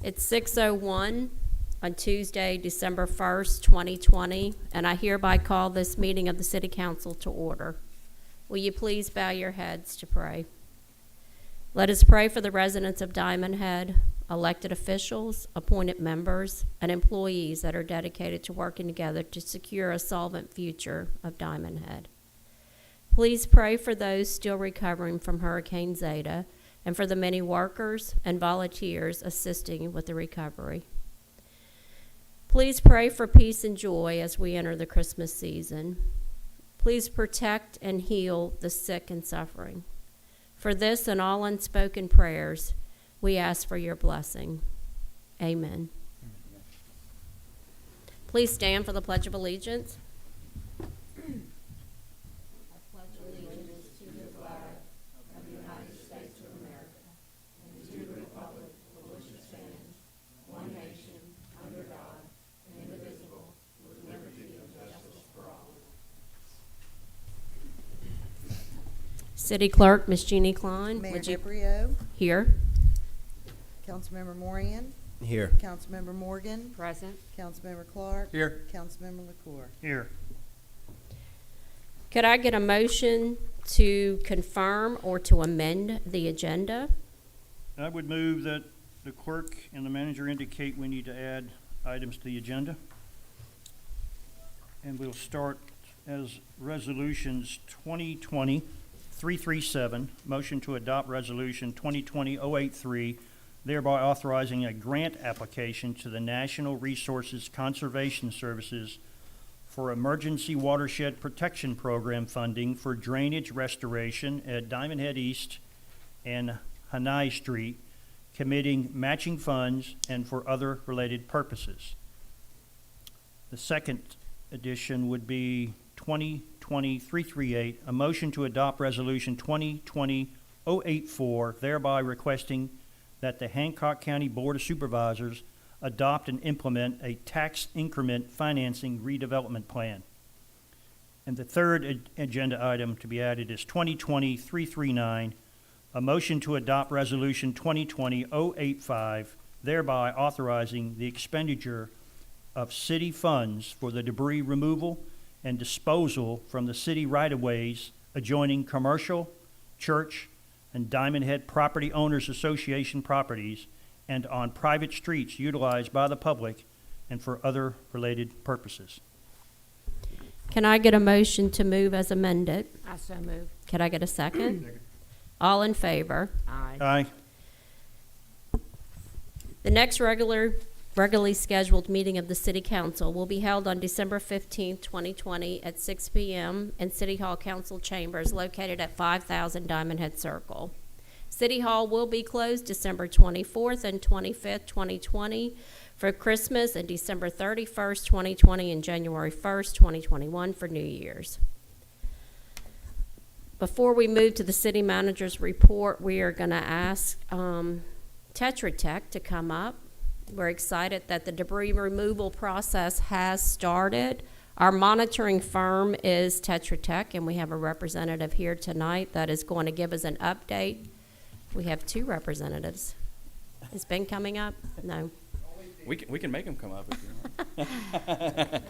It's 6:01 on Tuesday, December 1st, 2020, and I hereby call this meeting of the City Council to order. Will you please bow your heads to pray? Let us pray for the residents of Diamondhead, elected officials, appointed members, and employees that are dedicated to working together to secure a solvent future of Diamondhead. Please pray for those still recovering from Hurricane Zeta and for the many workers and volunteers assisting with the recovery. Please pray for peace and joy as we enter the Christmas season. Please protect and heal the sick and suffering. For this and all unspoken prayers, we ask for your blessing. Amen. Please stand for the Pledge of Allegiance. City Clerk, Ms. Jeannie Klein. Mayor Would you DeBrio, here? Councilmember Morian, Here. Councilmember Morgan, Present. Councilmember Clark, Here. Councilmember LaCour. Here. Could I get a motion to confirm or to amend the agenda? I would move that the clerk and the manager indicate we need to add items to the agenda. And we'll start as resolutions 2020-337, motion to adopt resolution 2020-083, thereby authorizing a grant application to the National Resources Conservation Services for Emergency Watershed Protection Program funding for drainage restoration at Diamondhead East and Hanai Street, committing matching funds and for other related purposes. The second addition would be 2020-338, a motion to adopt resolution 2020-084, thereby requesting that the Hancock County Board of Supervisors adopt and implement a tax increment financing redevelopment plan. And the third agenda item to be added is 2020-339, a motion to adopt resolution 2020-085, thereby authorizing the expenditure of city funds for the debris removal and disposal from the city right-of-ways adjoining commercial, church, and Diamondhead Property Owners Association properties and on private streets utilized by the public and for other related purposes. Can I get a motion to move as amended? I so move. Can I get a second? All in favor? Aye. Aye. The next regularly scheduled meeting of the City Council will be held on December 15th, 2020 at 6 p.m. in City Hall Council Chambers located at 5000 Diamondhead Circle. City Hall will be closed December 24th and 25th, 2020 for Christmas and December 31st, 2020 and January 1st, 2021 for New Year's. Before we move to the City Manager's report, we are going to ask Tetra Tech to come up. We're excited that the debris removal process has started. Our monitoring firm is Tetra Tech, and we have a representative here tonight that is going to give us an update. We have two representatives. Is Ben coming up? No. We can make them come up if you want.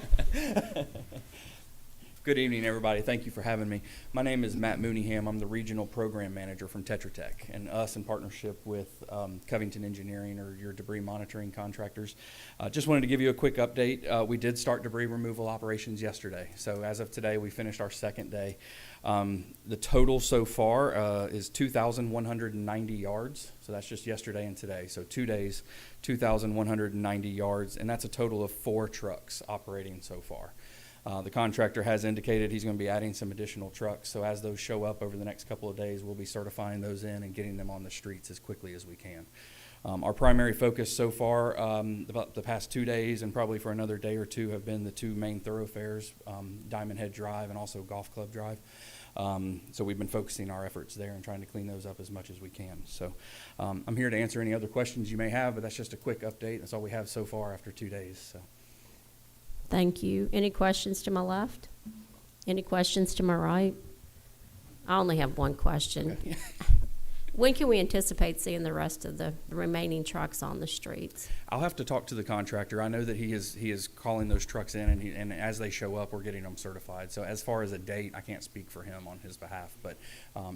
Good evening, everybody. Thank you for having me. My name is Matt Mooneyham. I'm the Regional Program Manager from Tetra Tech, and us in partnership with Covington Engineering, or your debris monitoring contractors. Just wanted to give you a quick update. We did start debris removal operations yesterday. So as of today, we finished our second day. The total so far is 2,190 yards. So that's just yesterday and today. So 2 days, 2,190 yards, and that's a total of 4 trucks operating so far. The contractor has indicated he's going to be adding some additional trucks, so as those show up over the next couple of days, we'll be certifying those in and getting them on the streets as quickly as we can. Our primary focus so far, about the past 2 days and probably for another day or two, have been the 2 main thoroughfares, Diamondhead Drive and also Golf Club Drive. So we've been focusing our efforts there and trying to clean those up as much as we can. So I'm here to answer any other questions you may have, but that's just a quick update. That's all we have so far after 2 days. So. Thank you. Any questions to my left? Any questions to my right? I only have one question. Okay. When can we anticipate seeing the rest of the remaining trucks on the streets? I'll have to talk to the contractor. I know that he is calling those trucks in, and as they show up, we're getting them certified. So as far as a date, I can't speak for him on his behalf, but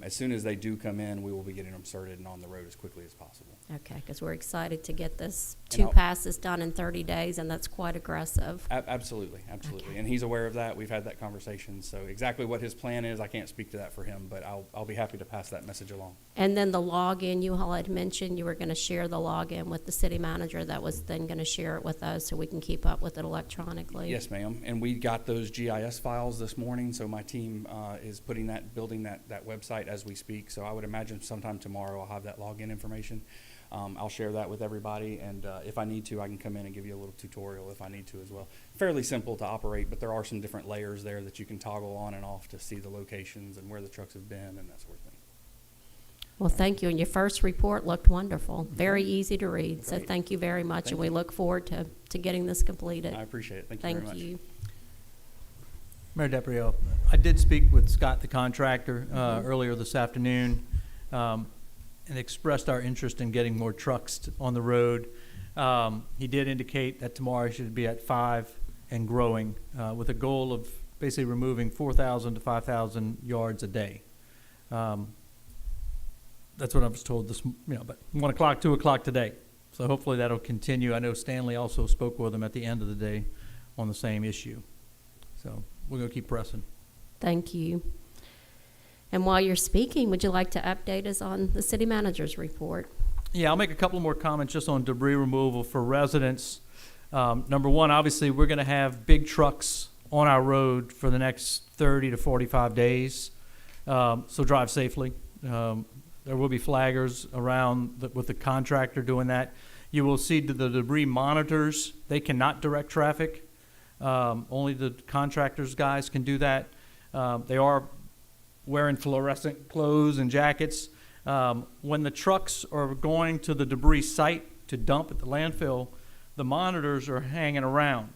as soon as they do come in, we will be getting them certed and on the road as quickly as possible. Okay, because we're excited to get this And 2 I'll- passes done in 30 days, and that's quite aggressive. Absolutely. Okay. And he's aware of that. We've had that conversation. So exactly what his plan is, I can't speak to that for him, but I'll be happy to pass that message along. And then the login, you all had mentioned you were going to share the login with the city manager that was then going to share it with us so we can keep up with it electronically. Yes, ma'am. And we got those GIS files this morning, so my team is building that website as we speak. So I would imagine sometime tomorrow I'll have that login information. I'll share that with everybody, and if I need to, I can come in and give you a little tutorial if I need to as well. Fairly simple to operate, but there are some different layers there that you can toggle on and off to see the locations and where the trucks have been and that sort of thing. Well, thank you. And your first report looked wonderful. Very easy to read. So Great. thank you very much, Thank and we you. look forward to getting this completed. I appreciate it. Thank you very much. Thank you. Mayor DePrio, I did speak with Scott, the contractor, earlier this afternoon, and expressed our interest in getting more trucks on the road. He did indicate that tomorrow he should be at 5 and growing, with a goal of basically removing 4,000 to 5,000 yards a day. That's what I was told but 1 o'clock, 2 o'clock today. So hopefully that'll continue. I know Stanley also spoke with him at the end of the day on the same issue. So we're going to keep pressing. Thank you. And while you're speaking, would you like to update us on the city manager's report? Yeah, I'll make a couple more comments just on debris removal for residents. Number one, obviously, we're going to have big trucks on our road for the next 30 to 45 days. So drive safely. There will be flaggers around with the contractor doing that. You will see the debris monitors. They cannot direct traffic. Only the contractors guys can do that. They are wearing fluorescent clothes and jackets. When the trucks are going to the debris site to dump at the landfill, the monitors are hanging around.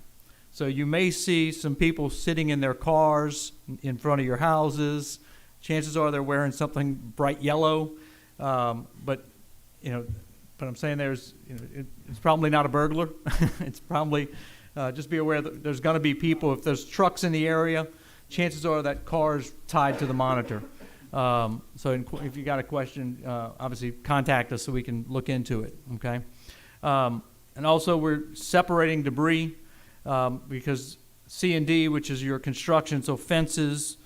So you may see some people sitting in their cars in front of your houses. Chances are they're wearing something bright yellow, but I'm saying it's probably not a burglar. It's probably just be aware that there's going to be people. If there's trucks in the area, chances are that car's tied to the monitor. So if you got a question, obviously contact us so we can look into it. Okay, and also we're separating debris because C&D, which is your construction, so fences.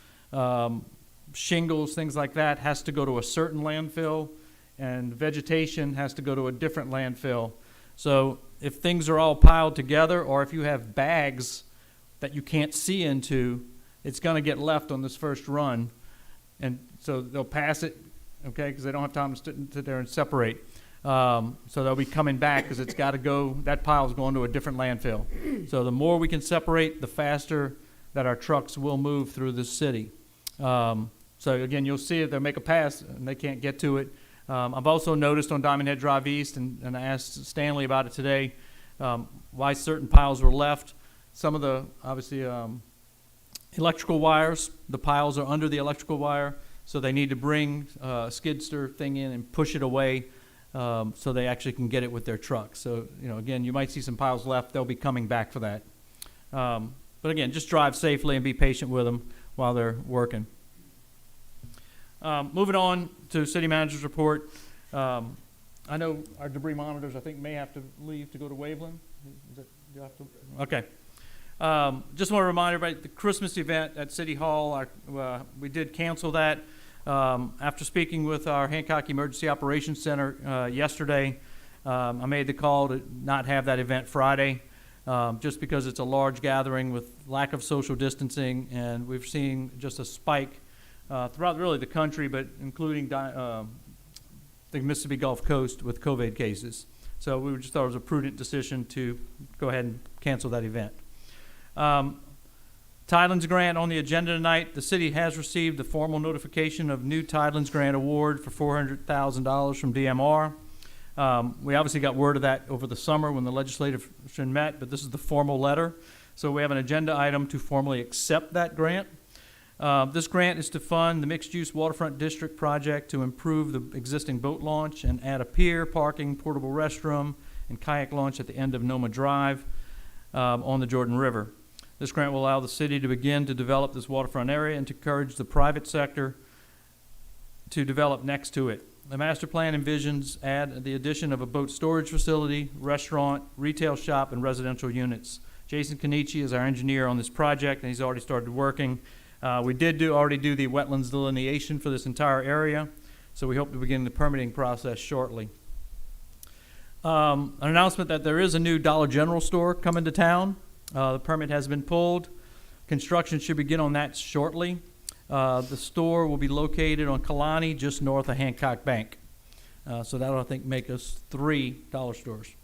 Shingles, things like that, has to go to a certain landfill, and vegetation has to go to a different landfill. So if things are all piled together, or if you have bags that you can't see into, it's going to get left on this first run. And so they'll pass it, okay, because they don't have time to sit there and separate. So they'll be coming back because it's got to go, that pile's going to a different landfill. So the more we can separate, the faster that our trucks will move through the city. So again, you'll see it, they'll make a pass and they can't get to it. I've also noticed on Diamondhead Drive East, and I asked Stanley about it today, why certain piles were left. Some of the, obviously, electrical wires, the piles are under the electrical wire, so they need to bring a skid steer thing in and push it away so they actually can get it with their truck. So, again, you might see some piles left. They'll be coming back for that. But again, just drive safely and be patient with them while they're working. Moving on to city manager's report. I know our debris monitors, I think, may have to leave to go to Waveland. Is it, do you have to? Okay. Just want to remind everybody, the Christmas event at City Hall, we did cancel that. After speaking with our Hancock Emergency Operations Center yesterday, I made the call to not have that event Friday, just because it's a large gathering with lack of social distancing, and we've seen just a spike throughout really the country, but including the Mississippi Gulf Coast with COVID cases. So we just thought it was a prudent decision to go ahead and cancel that event. Tidelands Grant on the agenda tonight. The city has received the formal notification of new Tidelands Grant award for $400,000 from DMR. We obviously got word of that over the summer when the legislature met, but this is the formal letter. So we have an agenda item to formally accept that grant. This grant is to fund the mixed-use waterfront district project to improve the existing boat launch and add a pier, parking, portable restroom, and kayak launch at the end of Noma Drive on the Jordan River. This grant will allow the city to begin to develop this waterfront area and to encourage the private sector to develop next to it. The master plan envisions the addition of a boat storage facility, restaurant, retail shop, and residential units. Jason Kenichi is our engineer on this project, and he's already started working. We did already do the wetlands delineation for this entire area, so we hope to begin the permitting process shortly. An announcement that there is a new Dollar General store coming to town. The permit has been pulled. Construction should begin on that shortly. The store will be located on Kalani, just north of Hancock Bank. So that'll, I think, make us 3 dollar stores,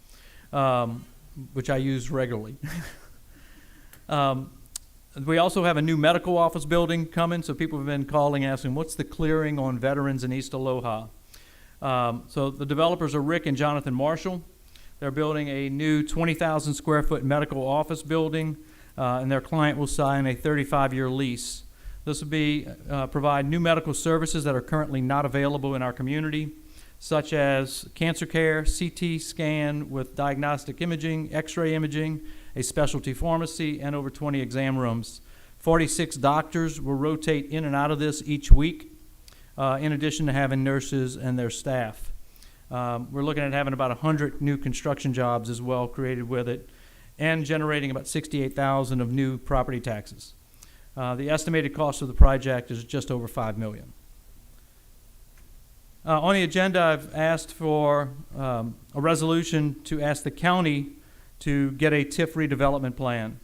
which I use regularly. We also have a new medical office building coming, so people have been calling asking, what's the clearing on Veterans in East Aloha? So the developers are Rick and Jonathan Marshall. They're building a new 20,000 square foot medical office building, and their client will sign a 35-year lease. This will provide new medical services that are currently not available in our community, such as cancer care, CT scan with diagnostic imaging, x-ray imaging, a specialty pharmacy, and over 20 exam rooms. 46 doctors will rotate in and out of this each week, in addition to having nurses and their staff. We're looking at having about 100 new construction jobs as well created with it, and generating about $68,000 of new property taxes. The estimated cost of the project is just over $5 million. On the agenda, I've asked for a resolution to ask the county to get a TIF redevelopment plan.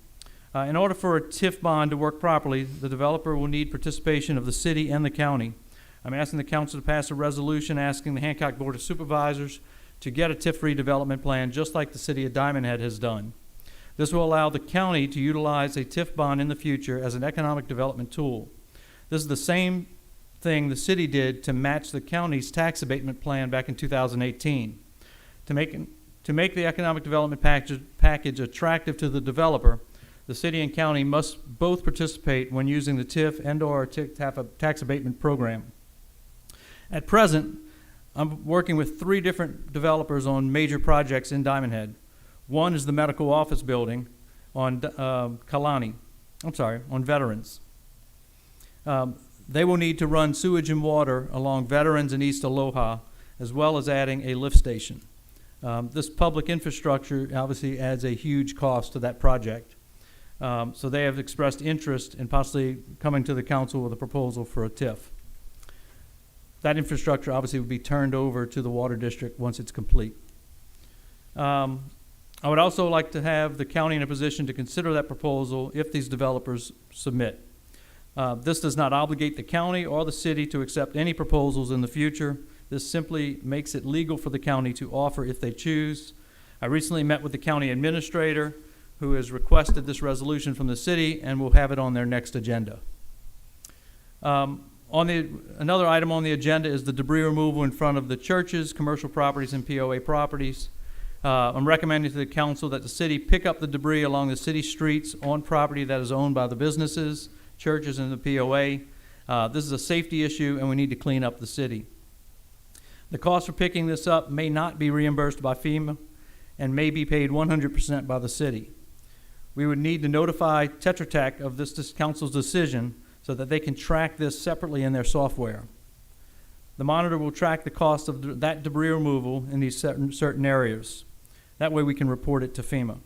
In order for a TIF bond to work properly, the developer will need participation of the city and the county. I'm asking the council to pass a resolution asking the Hancock Board of Supervisors to get a TIF redevelopment plan just like the city of Diamondhead has done. This will allow the county to utilize a TIF bond in the future as an economic development tool. This is the same thing the city did to match the county's tax abatement plan back in 2018. To make the economic development package attractive to the developer, the city and county must both participate when using the TIF and/or tax abatement program. At present, I'm working with 3 different developers on major projects in Diamondhead. One is the medical office building on on Veterans. They will need to run sewage and water along Veterans and East Aloha, as well as adding a lift station. This public infrastructure obviously adds a huge cost to that project. So they have expressed interest in possibly coming to the council with a proposal for a TIF. That infrastructure obviously would be turned over to the water district once it's complete. I would also like to have the county in a position to consider that proposal if these developers submit. This does not obligate the county or the city to accept any proposals in the future. This simply makes it legal for the county to offer if they choose. I recently met with the county administrator who has requested this resolution from the city and will have it on their next agenda. Another item on the agenda is the debris removal in front of the churches, commercial properties, and POA properties. I'm recommending to the council that the city pick up the debris along the city streets on property that is owned by the businesses, churches, and the POA. This is a safety issue, and we need to clean up the city. The cost for picking this up may not be reimbursed by FEMA and may be paid 100% by the city. We would need to notify Tetra Tech of this council's decision so that they can track this separately in their software. The monitor will track the cost of that debris removal in these certain areas. That way we can report it to FEMA.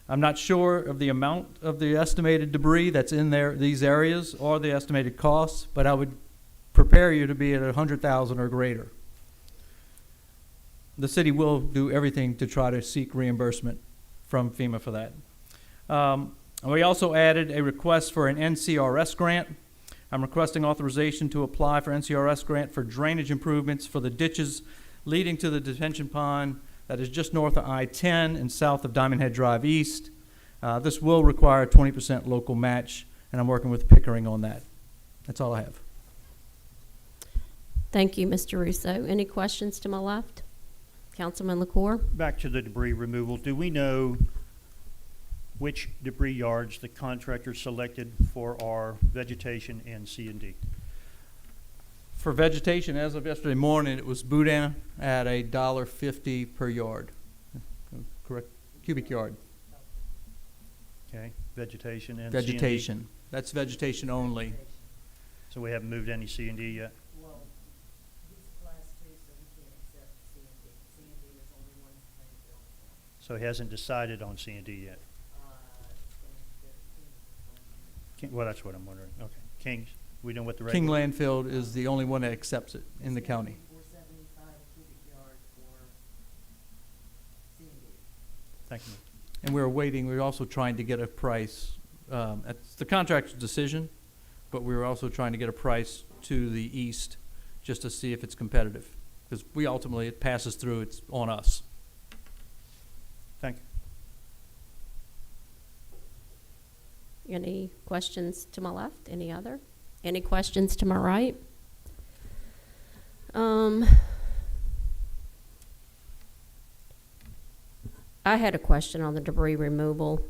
I'm not sure of the amount of the estimated debris that's in these areas or the estimated costs, but I would prepare you to be at 100,000 or greater. The city will do everything to try to seek reimbursement from FEMA for that. We also added a request for an NCRS grant. I'm requesting authorization to apply for NCRS grant for drainage improvements for the ditches leading to the detention pond that is just north of I-10 and south of Diamondhead Drive East. This will require a 20% local match, and I'm working with Pickering on that. That's all I have. Thank you, Mr. Russo. Any questions to my left? Councilman LaCour? Back to the debris removal. Do we know which debris yards the contractor selected for our vegetation and C&D. For vegetation, as of yesterday morning, it was Boudin at $1.50 per yard. Correct, cubic yard, Okay, vegetation and C&D. vegetation. That's vegetation only. So we haven't moved any C&D yet? Well, he's class two, so we can't accept C&D. C&D is only one landfill. So he hasn't decided on C&D yet? Well, that's what I'm wondering. Okay. Kings, we know what the King regular... Landfill is the only one that accepts it in the county. 475 cubic yard for C&D. Thank you. And we're also trying to get a price, it's the contractor's decision, but we're also trying to get a price to the east just to see if it's competitive. Because we ultimately, it passes through, it's on us. Thank you. Any questions to my left? Any other? Any questions to my right? I had a question on the debris removal.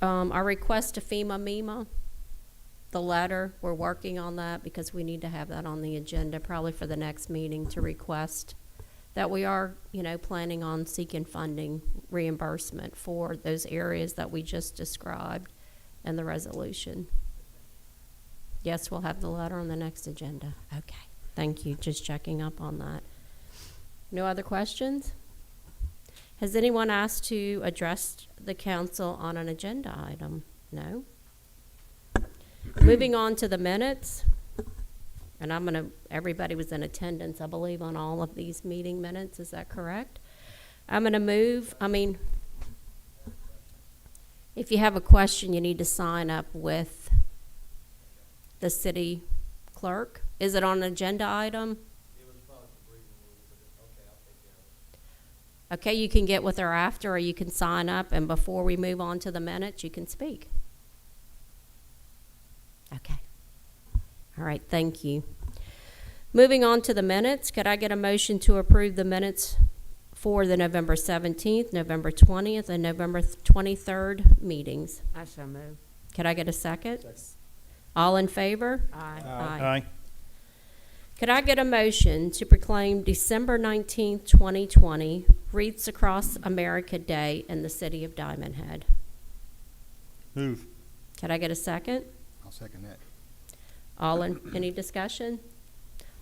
Our request to MEMA, the letter, we're working on that because we need to have that on the agenda probably for the next meeting to request that we are, planning on seeking funding reimbursement for those areas that we just described in the resolution. Yes, we'll have the letter on the next agenda. Okay, thank you. Just checking up on that. No other questions? Has anyone asked to address the council on an agenda item? No? Moving on to the minutes. And everybody was in attendance, I believe, on all of these meeting minutes. Is that correct? I'm going to move, if you have a question, you need to sign up with the city clerk. Is it on an agenda item? Okay, you can get with her after, or you can sign up, and before we move on to the minutes, you can speak. Okay. All right, thank you. Moving on to the minutes, could I get a motion to approve the minutes for the November 17th, November 20th, and November 23rd meetings? I shall move. Could I get a second? All in favor? Aye. Aye. Could I get a motion to proclaim December 19th, 2020, Wreaths Across America Day in the city of Diamondhead? Move. Could I get a second? I'll second that. Any discussion?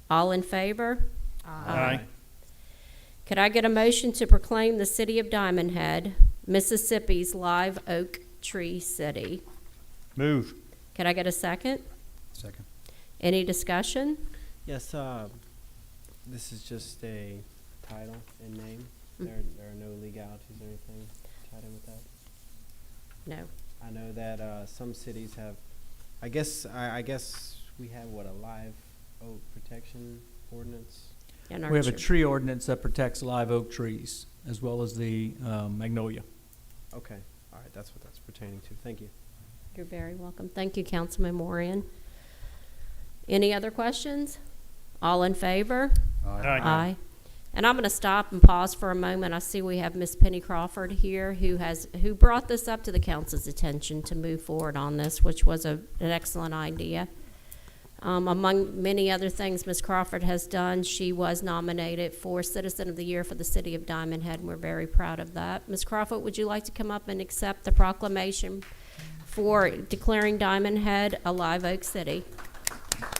All in favor? Aye. Could I get a motion to proclaim the city of Diamondhead, Mississippi's live oak tree city? Move. Could I get a second? Second. Any discussion? Yes, this is just a title and name. There are no legalities or anything tied in with that. No. I know that some cities have, I guess we have a live oak protection ordinance. In We have a Archer. tree ordinance that protects live oak trees as well as the magnolia. Okay, all right, that's what that's pertaining to. Thank you. You're very welcome. Thank you, Councilman Morian. Any other questions? All in favor? Aye. And I'm going to stop and pause for a moment. I see we have Miss Penny Crawford here who brought this up to the council's attention to move forward on this, which was an excellent idea. Among many other things Ms. Crawford has done, she was nominated for Citizen of the Year for the City of Diamondhead, and we're very proud of that. Ms. Crawford, would you like to come up and accept the proclamation for declaring Diamondhead a live oak city? Want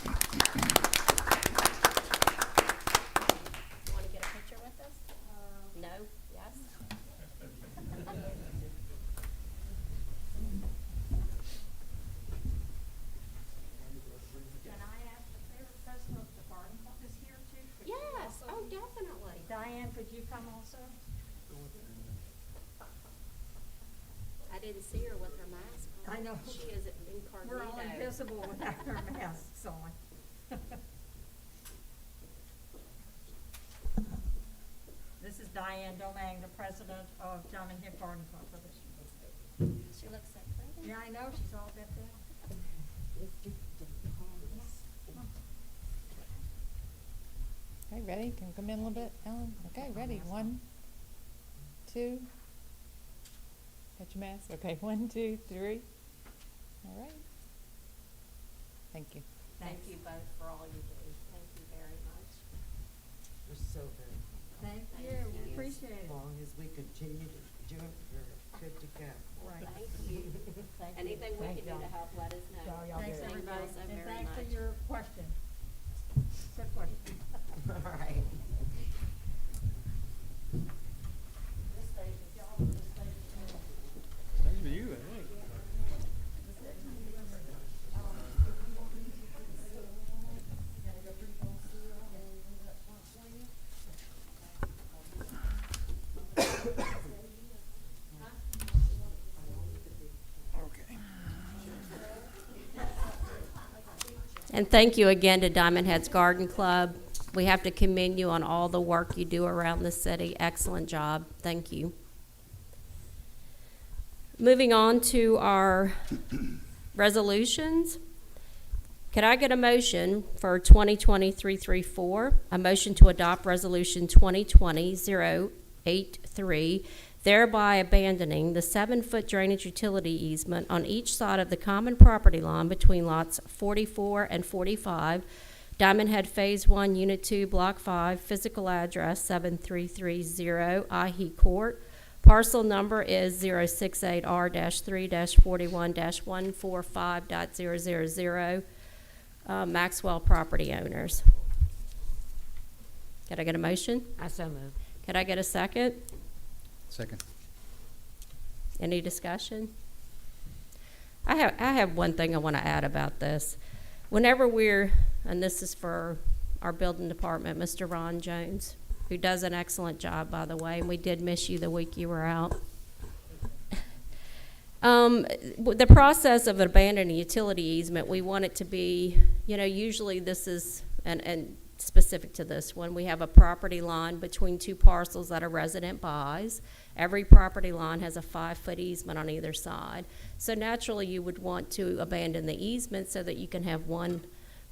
to get a picture with us? No? Yes? Can I ask if their president of the garden club is here too? Could you Yes, also- oh, definitely. Diane, could you come also? I didn't see her with her mask on. I know. She is We're all incognito. invisible without our masks on. This is Diane Domang, the president of Diamondhead Garden Club for this year. She looks so pretty. Yeah, I know, she's all decked out. Okay, ready? Can we come in a little bit, Ellen? Okay, ready. 1, 2, Got your mask? Okay, 1, 2, 3. All right. Thank you. Thank you both for all you do. Thank you very much. We're so very, Thank Thank you, we you. appreciate as it. long as we continue to do it, we're good to go. Right. Thank you. Thank you. Anything we Thank can do to y'all. help, let us know. Thanks, Thank you everybody, also and very thanks for much. your question. Good question. All right. This stage, if y'all, this stage is Thanks for you, I think. And thank you again to Diamondhead's Garden Club. We have to commend you on all the work you do around the city. Excellent job. Thank you. Moving on to our resolutions. Could I get a motion for 2020-334, a motion to adopt Resolution 2020-083, thereby abandoning the 7-foot drainage utility easement on each side of the common property line between lots 44 and 45, Diamondhead Phase 1, Unit 2, Block 5, physical address 7330 IHE Court. Parcel number is 068R-3-41-145.000, Maxwell property owners. Could I get a motion? I so move. Could I get a second? Second. Any discussion? I have one thing I want to add about this. Whenever and this is for our building department, Mr. Ron Jones, who does an excellent job, by the way, and we did miss you the week you were out. The process of abandoning a utility easement, we want it to be, usually this is, and specific to this one, we have a property line between two parcels that a resident buys. Every property line has a 5-foot easement on either side. So naturally, you would want to abandon the easement so that you can have one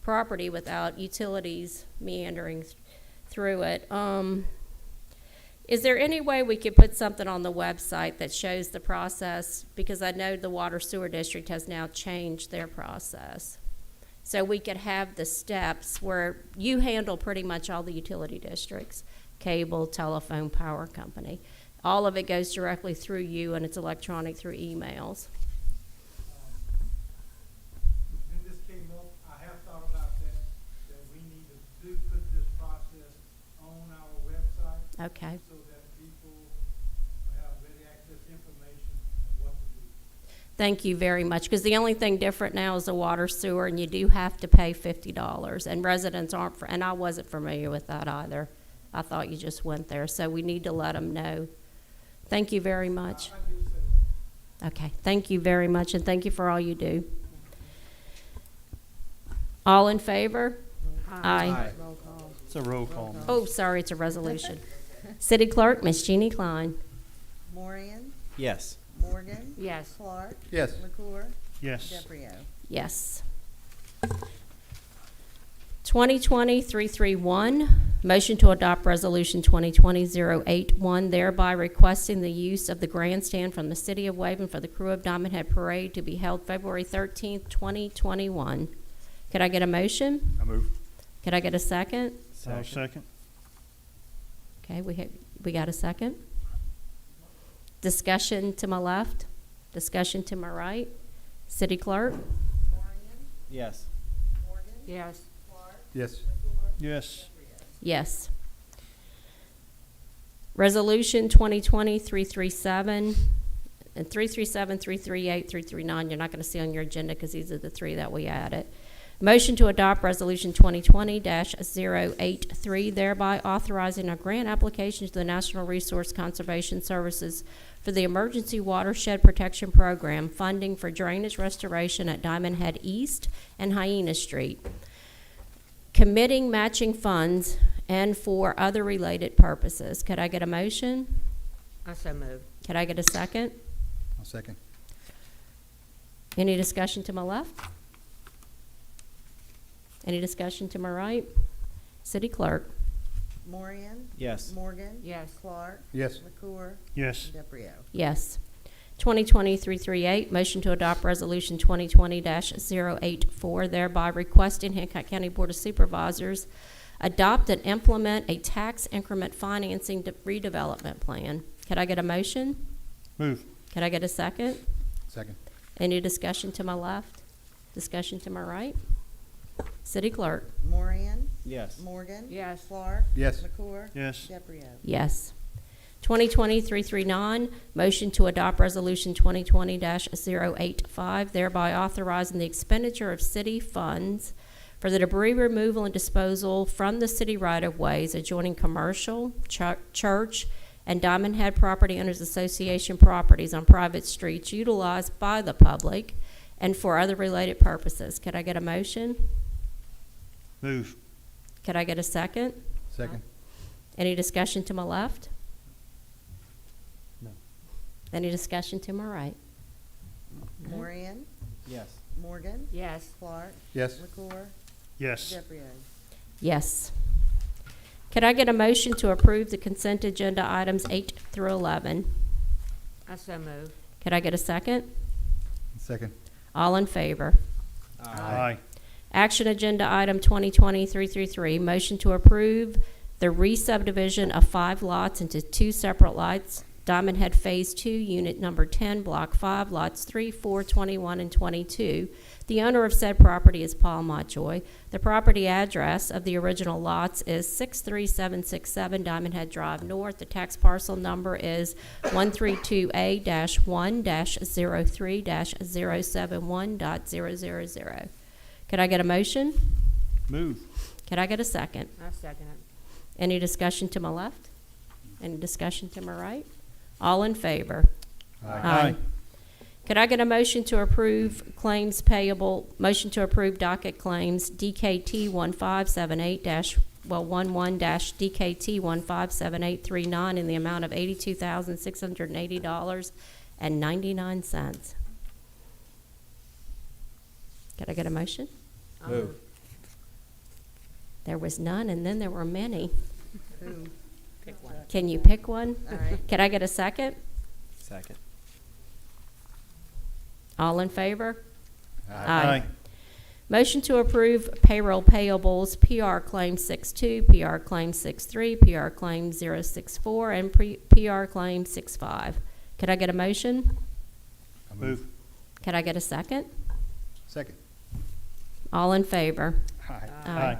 property without utilities meandering through it. Is there any way we could put something on the website that shows the process? Because I know the Water Sewer District has now changed their process. So we could have the steps where you handle pretty much all the utility districts, cable, telephone, power company. All of it goes directly through you, and it's electronic through emails. When this came up, I have thought about that we need to put this process on our website Okay. so that people have ready access information on what to do. Thank you very much, because the only thing different now is the water sewer, and you do have to pay $50, and residents aren't, and I wasn't familiar with that either. I thought you just went there, so we need to let them know. Thank you very much. I just said that. Okay, thank you very much, and thank you for all you do. All in favor? Aye. Roll call. It's a roll call. Oh, sorry, it's a resolution. City Clerk, Miss Jeannie Klein. Morian, Yes. Morgan, Yes. Clark, Yes. McClure, Yes. DeBrio. Yes. 2020-331, motion to adopt Resolution 2020-081, thereby requesting the use of the grandstand from the City of Waveland for the Crew of Diamondhead Parade to be held February 13th, 2021. Could I get a motion? I move. Could I get a second? I'll second. Okay, we got a second. Discussion to my left, discussion to my right. City Clerk? Yes. Yes. Yes. Yes. Yes. Resolution 2020-337 and 337, 338, 339, you're not going to see on your agenda because these are the three that we added. Motion to adopt Resolution 2020-083, thereby authorizing a grant application to the National Resource Conservation Services for the Emergency Watershed Protection Program, funding for drainage restoration at Diamondhead East and Hyena Street, committing matching funds and for other related purposes. Could I get a motion? I so move. Could I get a second? I'll second. Any discussion to my left? Any discussion to my right? City Clerk? Morian, Yes. Morgan, Yes. Clark, Yes. McClure, Yes. DeBrio. Yes. 2020-338, motion to adopt resolution 2020-084, thereby requesting Hancock County Board of Supervisors adopt and implement a tax increment financing redevelopment plan. Could I get a motion? Move. Could I get a second? Second. Any discussion to my left? Discussion to my right? City Clerk? Moran, Yes. Morgan. Yes. Clark. Yes. McClure. Yes. DeBrio. Yes. 2020-339, motion to adopt resolution 2020-085, thereby authorizing the expenditure of city funds for the debris removal and disposal from the city right-of-ways adjoining commercial, church, and Diamondhead Property Owners Association properties on private streets utilized by the public and for other related purposes. Could I get a motion? Move. Could I get a second? Second. Any discussion to my left? No. Any discussion to my right? Moran, Yes. Morgan. Yes. Clark. Yes. McClure. Yes. DeBrio. Yes. Could I get a motion to approve the consent agenda items 8 through 11? I so move. Could I get a second? Second. All in favor? Aye. Action agenda item 2020-333, motion to approve the re-subdivision of 5 lots into 2 separate lots, Diamondhead Phase 2, Unit Number 10, Block 5, Lots 3, 4, 21, and 22. The owner of said property is Paul Montjoy. The property address of the original lots is 63767 Diamondhead Drive North. The tax parcel number is 132A-1-03-071.000. Could I get a motion? Move. Could I get a second? I second it. Any discussion to my left? Any discussion to my right? All in favor? Aye. Could I get a motion to approve claims payable, motion to approve docket claims DKT 1578-11-DKT 157839 in the amount of $82,680.99? Could I get a motion? I'll Move. There was none, and then there were many. Who? Pick one. Can you pick one? All right. Could I get a second? Second. All in favor? Aye. Motion to approve payroll payables, PR Claim 62, PR Claim 63, PR Claim 064, and PR Claim 65. Could I get a motion? I'll Move. Could I get a second? Second. All in favor? Aye. Aye.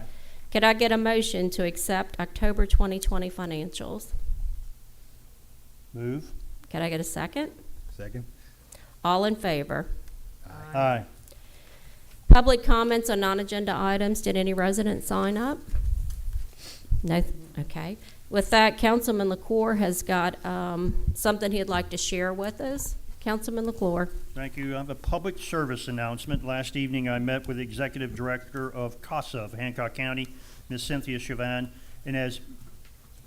Could I get a motion to accept October 2020 financials? Move. Could I get a second? Second. All in favor? Aye. Public comments on non-agenda items. Did any residents sign up? No? Okay. With that, Councilman LaCour has got something he'd like to share with us. Councilman LaCour. Thank you. I have a public service announcement. Last evening, I met with the Executive Director of CASA of Hancock County, Ms. Cynthia Chauvin, and as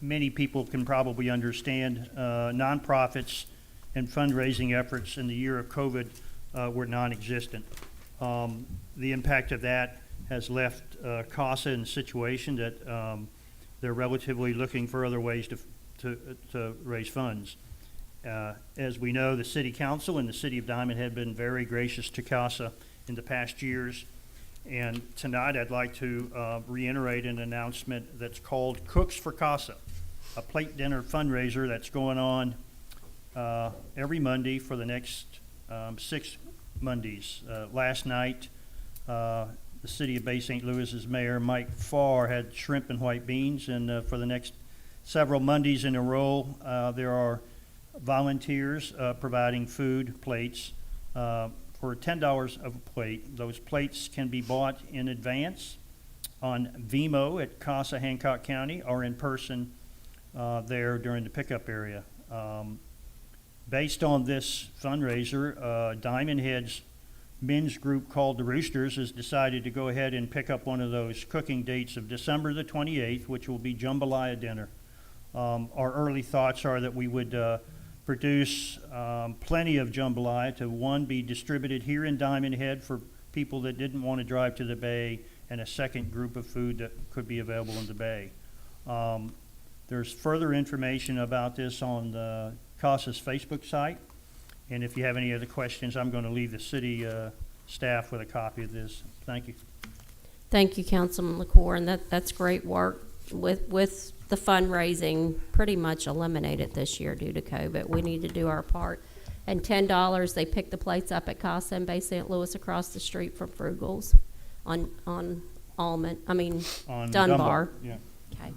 many people can probably understand, nonprofits and fundraising efforts in the year of COVID were non-existent. The impact of that has left CASA in a situation that they're relatively looking for other ways to raise funds. As we know, the City Council and the City of Diamondhead have been very gracious to CASA in the past years. And tonight I'd like to reiterate an announcement that's called Cooks for CASA, a plate dinner fundraiser that's going on every Monday for the next 6 Mondays. Last night, the City of Bay St. Louis's Mayor Mike Farr had shrimp and white beans, and for the next several Mondays in a row, there are volunteers providing food plates for $10 of a plate. Those plates can be bought in advance on Vimo at CASA Hancock County or in person there during the pickup area. Based on this fundraiser, Diamondhead's men's group called the Roosters has decided to go ahead and pick up one of those cooking dates of December the 28th, which will be jambalaya dinner. Our early thoughts are that we would produce plenty of jambalaya to, one, be distributed here in Diamondhead for people that didn't want to drive to the Bay, and a second group of food that could be available in the Bay. There's further information about this on CASA's Facebook site, And if you have any other questions, I'm going to leave the city staff with a copy of this. Thank you. Thank you, Councilman LaCour, and that's great work with the fundraising pretty much eliminated this year due to COVID. We need to do our part. And $10, they pick the plates up at Casa in Bay St. Louis across the street from Frugal's on Almond, On Dunbar. Yeah. Okay.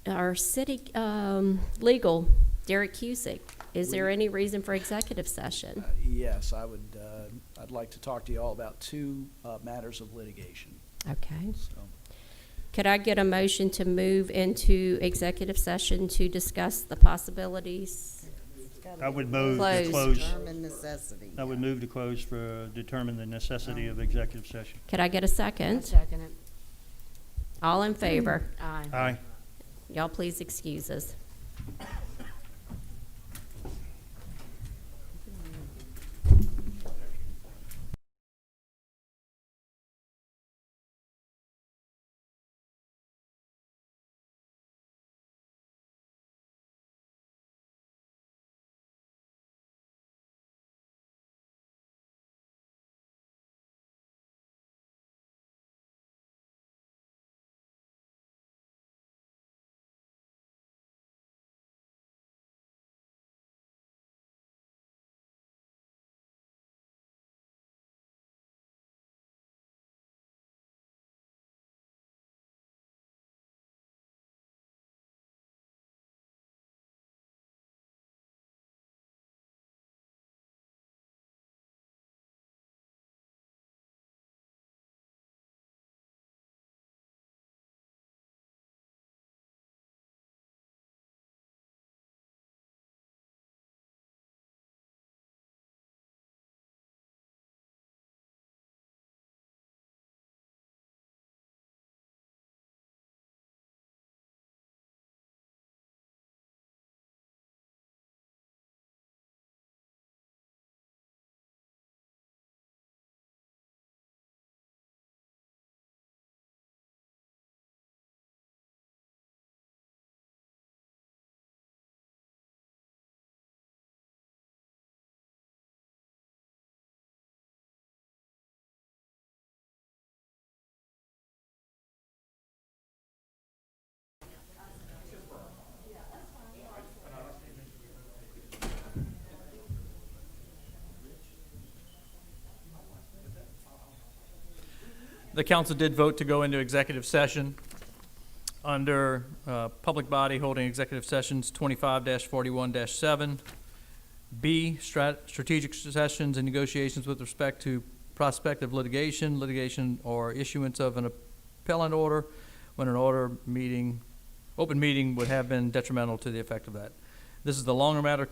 Our city, legal, Derek Cusick, is there any reason for executive session? Yes, I'd like to talk to you all about two matters of litigation. Okay. So, Could I get a motion to move into executive session to discuss the possibilities? I would move to Close. close. Determine necessity. I would move to close for determine the necessity of executive session. Could I get a second? Second it. All in favor? Aye. Aye. Y'all please excuse us. The council did vote to go into executive session under public body holding executive sessions 25-41-7. B, strategic sessions and negotiations with respect to prospective litigation or issuance of an appellant order when an open meeting would have been detrimental to the effect of that. This is the longer matter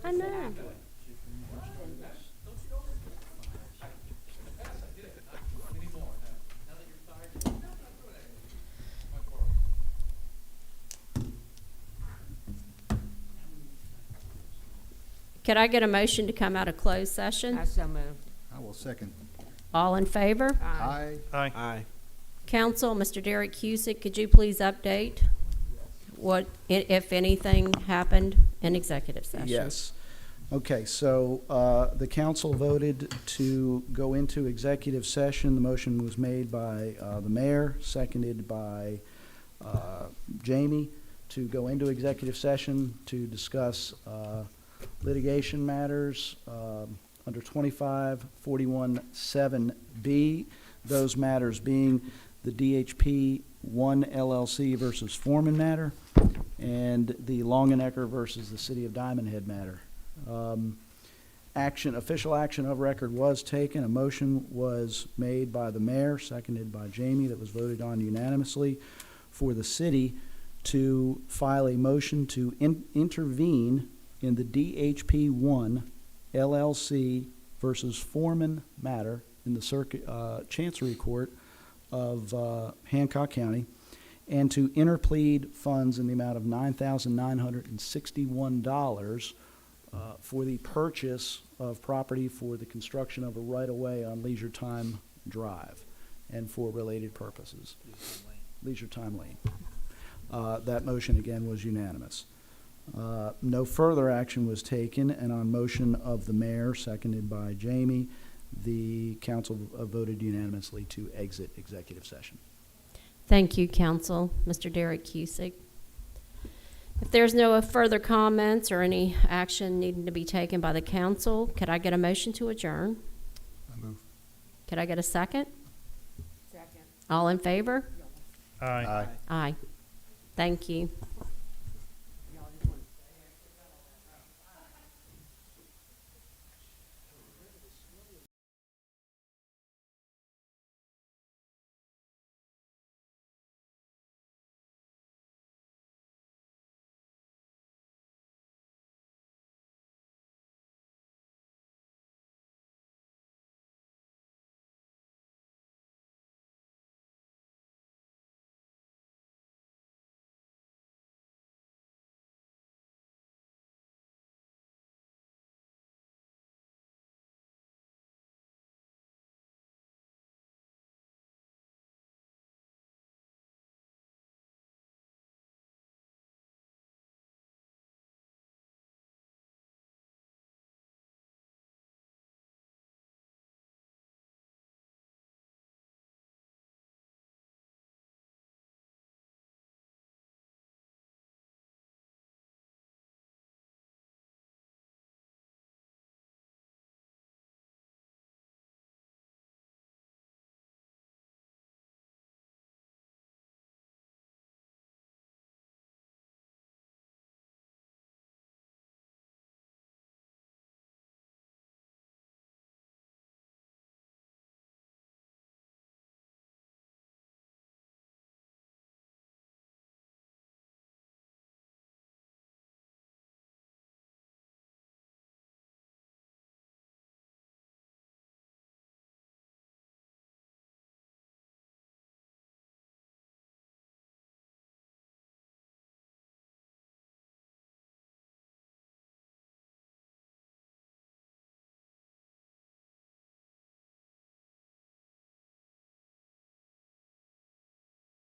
I know. Could I get a motion to come out of closed session? I so move. I will second. All in favor? Aye. Aye. Aye. Council, Mr. Derek Cusick, could you please update what, if anything, happened in executive session? Yes. Okay, so the council voted to go into executive session. The motion was made by the mayor, seconded by Jamie, to go into executive session to discuss litigation matters under 2541(7)B. Those matters being the DHP 1 LLC versus Foreman matter and the Longenecker versus the City of Diamondhead matter. Official action of record was taken. A motion was made by the mayor, seconded by Jamie, that was voted on unanimously for the city to file a motion to intervene in the DHP 1 LLC versus Foreman matter in the Chancery Court of Hancock County, and to interplead funds in the amount of $9,961 for the purchase of property for the construction of a right-of-way on Leisure Time Drive and for related purposes. Leisure Time Lane. That motion, again, was unanimous. No further action was taken, and on motion of the mayor, seconded by Jamie, the council voted unanimously to exit executive session. Thank you, Council. Mr. Derek Cusick. If there's no further comments or any action needing to be taken by the council, could I get a motion to adjourn? I move. Could I get a second? Second. All in favor? Aye. Aye. Aye. Thank you.